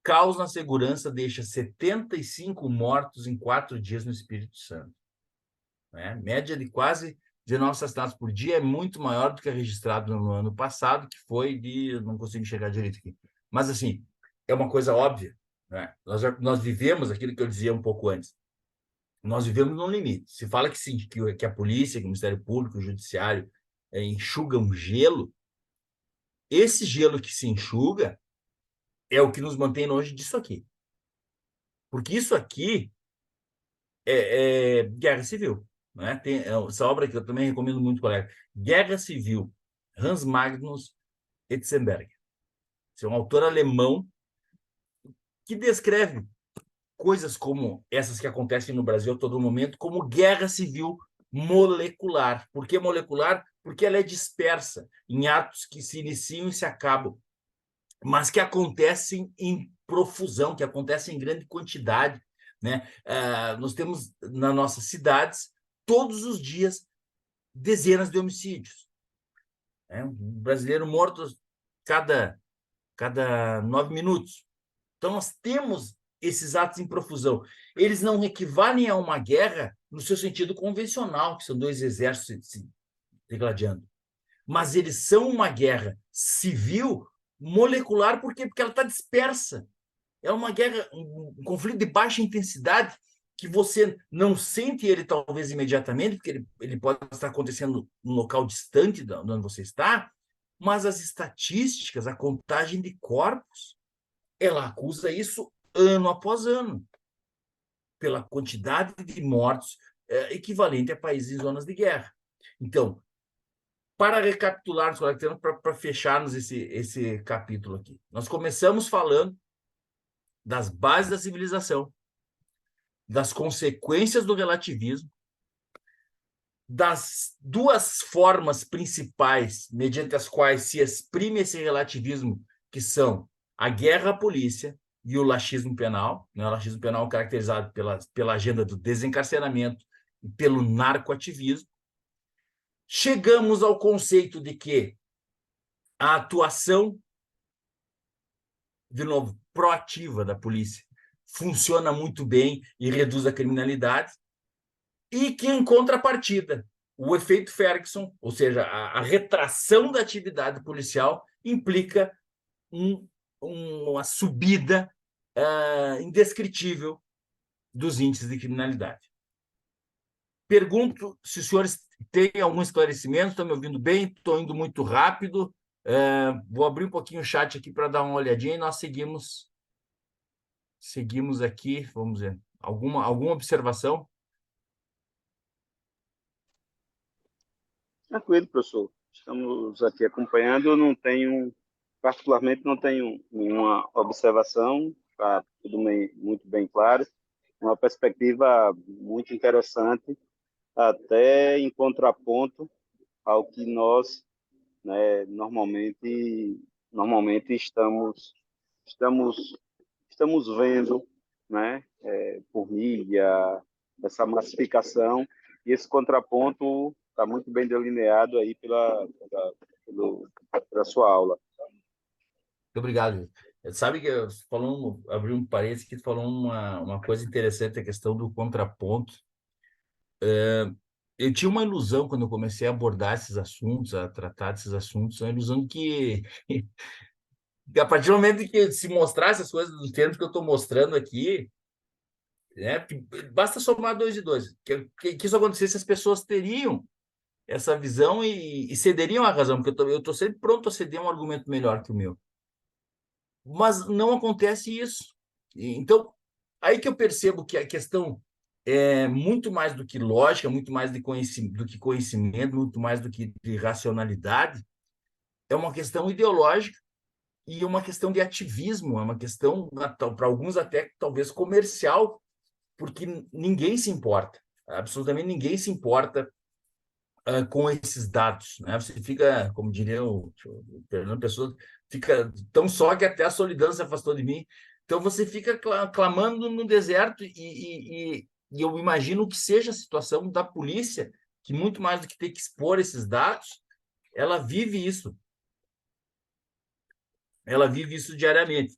caos na segurança deixa 75 mortos em 4 dias no Espírito Santo. Né? Média de quase 19 assassinatos por dia é muito maior do que a registrado no ano passado, que foi de... Não consigo chegar direito aqui. Mas, assim, é uma coisa óbvia. Né? Nós vivemos aquilo que eu dizia um pouco antes. Nós vivemos num limite. Se fala que, sim, que a polícia, que o Ministério Público, o Judiciário enxugam gelo, esse gelo que se enxuga é o que nos mantém longe disso aqui. Porque isso aqui é guerra civil. Né? Tem essa obra que eu também recomendo muito, colega. Guerra Civil, Hans Magnus Etzenberg. Esse é um autor alemão que descreve coisas como essas que acontecem no Brasil a todo momento, como guerra civil molecular. Por que molecular? Porque ela é dispersa em atos que se iniciam e se acabam, mas que acontecem em profusão, que acontecem em grande quantidade. Né? Nós temos nas nossas cidades, todos os dias, dezenas de homicídios. Né? Um brasileiro morto cada 9 minutos. Então, nós temos esses atos em profusão. Eles não equivalem a uma guerra no seu sentido convencional, que são dois exércitos se degladiando. Mas eles são uma guerra civil molecular, por quê? Porque ela está dispersa. É uma guerra, um conflito de baixa intensidade, que você não sente ele talvez imediatamente, porque ele pode estar acontecendo num local distante de onde você está, mas as estatísticas, a contagem de corpos, ela acusa isso ano após ano, pela quantidade de mortos equivalente a países em zonas de guerra. Então, para recapitularmos, para fecharmos esse capítulo aqui, nós começamos falando das bases da civilização, das consequências do relativismo, das duas formas principais mediante as quais se exprime esse relativismo, que são a guerra à polícia e o laxismo penal, né? O laxismo penal caracterizado pela agenda do desencarceramento e pelo narcoativismo. Chegamos ao conceito de que a atuação, de novo, proativa da polícia funciona muito bem e reduz a criminalidade, e que, em contrapartida, o efeito Ferguson, ou seja, a retração da atividade policial, implica uma subida indescritível dos índices de criminalidade. Pergunto se os senhores têm algum esclarecimento, estão me ouvindo bem? Estou indo muito rápido. Vou abrir um pouquinho o chat aqui para dar uma olhadinha e nós seguimos aqui, vamos ver, alguma observação? Tranquilo, professor. Estamos aqui acompanhando. Eu não tenho, particularmente, não tenho nenhuma observação. Está tudo muito bem claro. Uma perspectiva muito interessante, até em contraponto ao que nós, né, normalmente estamos vendo, né, por mídia, essa massificação, e esse contraponto está muito bem delineado aí pela sua aula. Muito obrigado. Sabe que abri um parênteses que falou uma coisa interessante, a questão do contraponto. Eu tinha uma ilusão quando eu comecei a abordar esses assuntos, a tratar desses assuntos, uma ilusão que a partir do momento que se mostrasse as coisas dos termos que eu estou mostrando aqui, né, basta somar 2 e 2, que isso acontecesse, as pessoas teriam essa visão e cederiam à razão, porque eu estou sempre pronto a ceder um argumento melhor que o meu. Mas não acontece isso. Então, aí que eu percebo que a questão é muito mais do que lógica, muito mais do que conhecimento, muito mais do que de racionalidade, é uma questão ideológica e uma questão de ativismo, é uma questão, para alguns até talvez comercial, porque ninguém se importa, absolutamente ninguém se importa com esses dados. Né? Você fica, como diria o Fernando Pessoa, fica tão só que até a solidão se afastou de mim. Então você fica clamando no deserto e eu imagino que seja a situação da polícia, que muito mais do que ter que expor esses dados, ela vive isso. Ela vive isso diariamente.